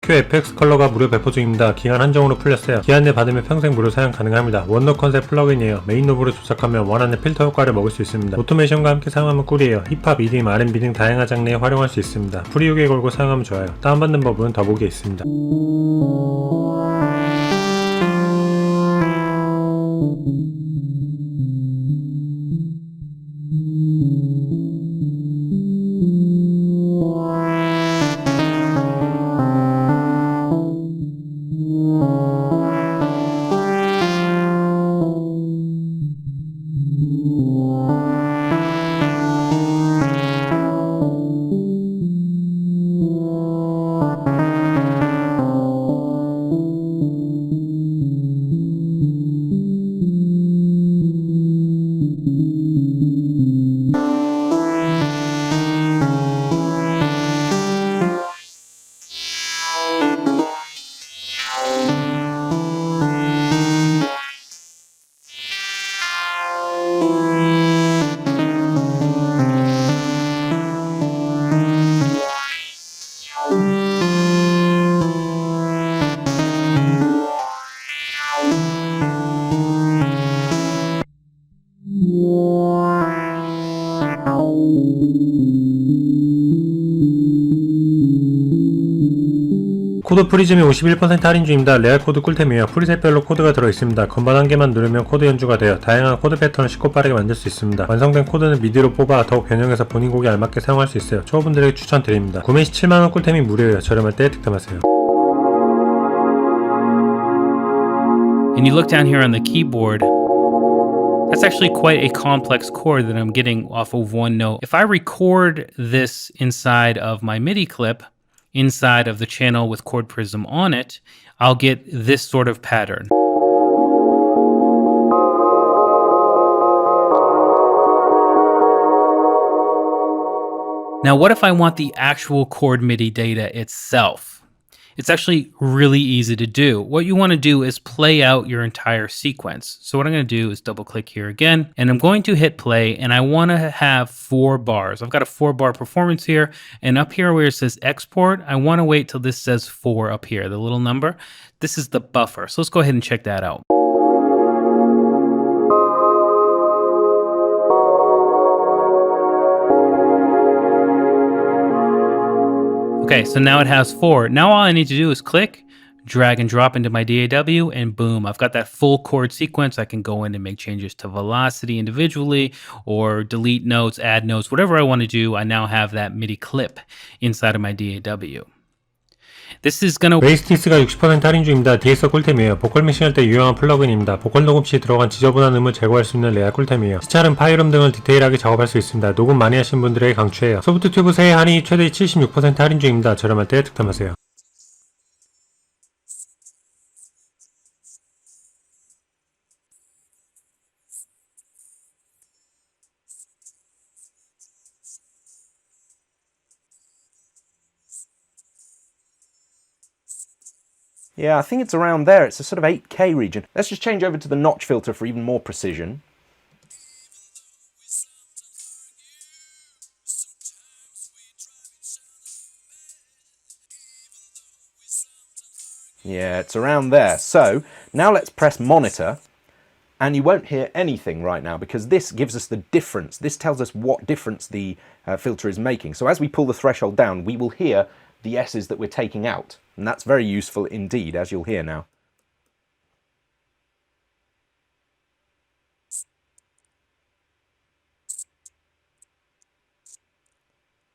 EQ FX 컬러가 무료 배포 중입니다. 기간 한정으로 풀렸어요. 기한 내 받으면 평생 무료 사용 가능합니다. 원노 컨셉 플러그인이에요. 메인 노브를 조작하면 원하는 필터 효과를 먹을 수 있습니다. 오토메이션과 함께 사용하면 꿀이에요. 힙합, EDM, R&B 등 다양한 장르에 활용할 수 있습니다. 프리유기에 걸고 사용하면 좋아요. 다운받는 법은 더보기에 있습니다. 코드 프리즘이 51% 할인 중입니다. 레알 코드 꿀템이에요. 프리셋별로 코드가 들어있습니다. 건반 한 개만 누르면 코드 연주가 돼요. 다양한 코드 패턴을 쉽고 빠르게 만들 수 있습니다. 완성된 코드는 미디로 뽑아 더욱 변형해서 본인 곡에 알맞게 사용할 수 있어요. 초보분들에게 추천드립니다. 구매 시 7만원 꿀템이 무료예요. 저렴할 때 득템하세요. And you look down here on the keyboard, that's actually quite a complex chord that I'm getting off of one note. If I record this inside of my MIDI clip, inside of the channel with Chord Prism on it, I'll get this sort of pattern. Now, what if I want the actual chord MIDI data itself? It's actually really easy to do. What you want to do is play out your entire sequence. So what I'm going to do is double click here again, and I'm going to hit play, and I want to have 4 bars. I've got a 4-bar performance here, and up here where it says export, I want to wait till this says 4 up here, the little number. This is the buffer. So let's go ahead and check that out. Okay, so now it has 4. Now all I need to do is click, drag and drop into my DAW, and boom, I've got that full chord sequence. I can go in and make changes to velocity individually, or delete notes, add notes, whatever I want to do. I now have that MIDI clip inside of my DAW. This is gonna... Weiss Deess가 60% 할인 중입니다. DS 꿀템이에요. 보컬 믹싱할 때 유용한 플러그인입니다. 보컬 녹음 시 들어간 지저분한 음을 제거할 수 있는 레알 꿀템이에요. 시찰음, 파일음 등을 디테일하게 작업할 수 있습니다. 녹음 많이 하신 분들에게 강추해요. 소프트튜브 새해 할인이 최대 76% 할인 중입니다. 저렴할 때 득템하세요. Yeah, I think it's around there. It's a sort of 8K region. Let's just change over to the notch filter for even more precision. Yeah, it's around there. So now let's press monitor, and you won't hear anything right now because this gives us the difference. This tells us what difference the filter is making. So as we pull the threshold down, we will hear the S's that we're taking out. And that's very useful indeed, as you'll hear now.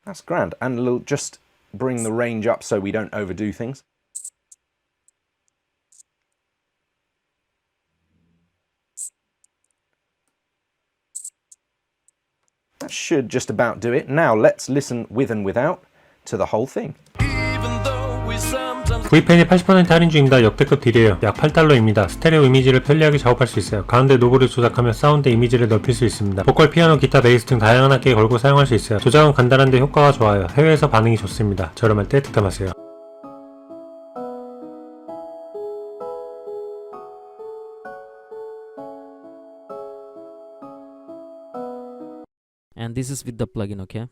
That's grand. And we'll just bring the range up so we don't overdo things. That should just about do it. Now let's listen with and without to the whole thing. V펜이 80% 할인 중입니다. 역대급 딜이에요. 약 8달러입니다. 스테레오 이미지를 편리하게 작업할 수 있어요. 가운데 노브를 조작하면 사운드 이미지를 넓힐 수 있습니다. 보컬, 피아노, 기타, 베이스 등 다양한 악기에 걸고 사용할 수 있어요. 조작은 간단한데 효과가 좋아요. 해외에서 반응이 좋습니다. 저렴할 때 득템하세요. And this is with the plugin, okay?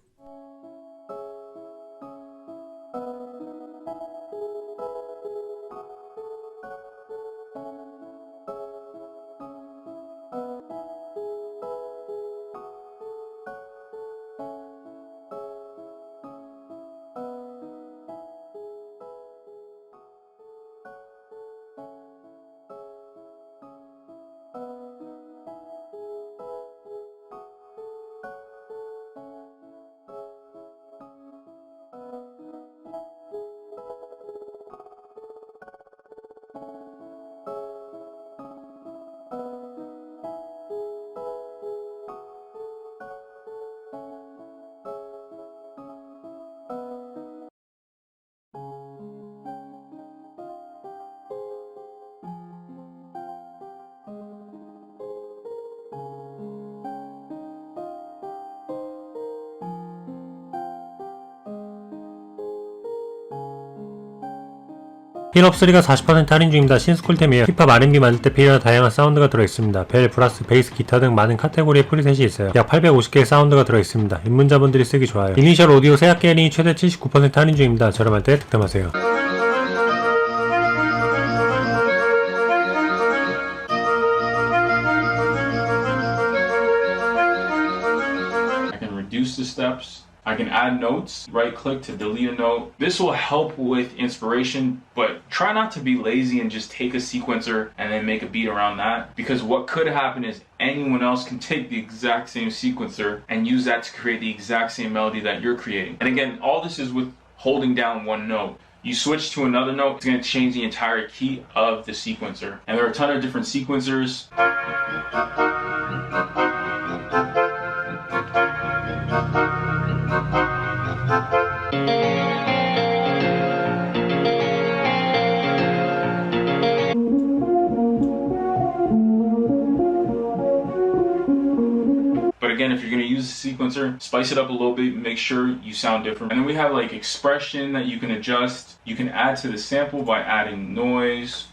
힐업3가 40% 할인 중입니다. 신스 꿀템이에요. 힙합 R&B 만들 때 필요한 다양한 사운드가 들어있습니다. 벨, 브라스, 베이스, 기타 등 많은 카테고리의 프리셋이 있어요. 약 850개의 사운드가 들어있습니다. 입문자분들이 쓰기 좋아요. 이니셜 오디오 세약계 할인이 최대 79% 할인 중입니다. 저렴할 때 득템하세요. I can reduce the steps. I can add notes, right click to delete a note. This will help with inspiration, but try not to be lazy and just take a sequencer and then make a beat around that, because what could happen is anyone else can take the exact same sequencer and use that to create the exact same melody that you're creating. And again, all this is with holding down one note. You switch to another note, it's going to change the entire key of the sequencer. And there are a ton of different sequencers. But again, if you're going to use a sequencer, spice it up a little bit, make sure you sound different. And then we have like expression that you can adjust. You can add to the sample by adding noise.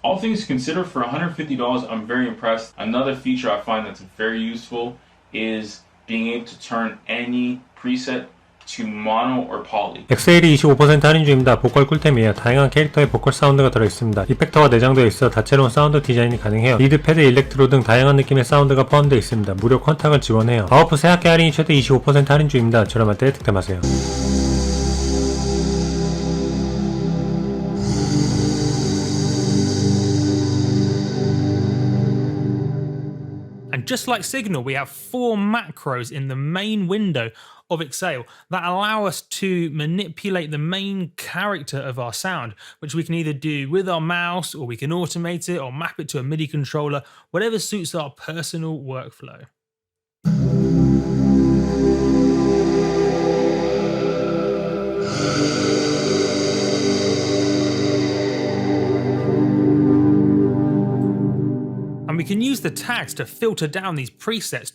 All things considered, for $150, I'm very impressed. Another feature I find that's very useful is being able to turn any preset to mono or poly. 엑셀이 25% 할인 중입니다. 보컬 꿀템이에요. 다양한 캐릭터의 보컬 사운드가 들어있습니다. 이펙터가 내장되어 있어 다채로운 사운드 디자인이 가능해요. 리드, 패드, 일렉트로 등 다양한 느낌의 사운드가 포함되어 있습니다. 무료 컨택을 지원해요. 바워프 세약계 할인이 최대 25% 할인 중입니다. 저렴할 때 득템하세요. And just like Signal, we have 4 macros in the main window of Excel that allow us to manipulate the main character of our sound, which we can either do with our mouse, or we can automate it or map it to a MIDI controller, whatever suits our personal workflow. And we can use the tags to filter down these presets